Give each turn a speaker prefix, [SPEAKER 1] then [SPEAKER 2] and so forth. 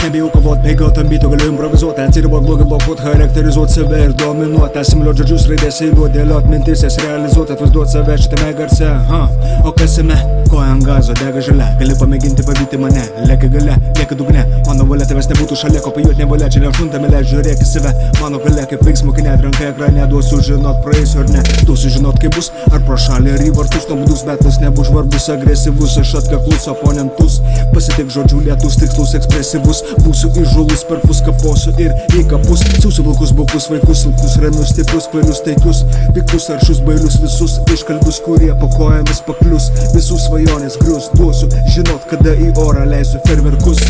[SPEAKER 1] Nebijau kovot, bėgiot ambitų, galiu improvizuoti, atsiribot blogį blokuot, charakterizuot save ir dominuoti, asimiliuot žodžius, raidės eiliuot, dėliot mintis, jas realizuot, atvaizduot save šitame garse. O kas jame? Koja ant gazo, dega žalia, gali pamėginti pavyti mane, lėkia gale, lieka dugne, mano valia tavęs nebūtų šalia, kopijuot nevalia, čia neaštuntame leidžiu, žiūrėk į save, mano galia kaip veiksmokinė atranka ekrane, duosiu žinot praeisiu ar ne, duosiu žinot kaip bus, ar pro šalį ar į vartus, nuobodus, bet tas nebus žvarbus, agresyvus, aš atkaklus oponentus, pasitik žodžių lietus, tikslus, ekspresyvus, būsiu įžulus, per pus kaposiu ir į kapus, siūsiu vilkus, baukus, vaikus, silpnus, ramius, stiprius, kvailius, taikius, piktus, aršius, bailius, visus iškalbius, kurie po kojomis paklius, visų svajonės grius, duosiu žinot, kada į orą leisiu ferverkus.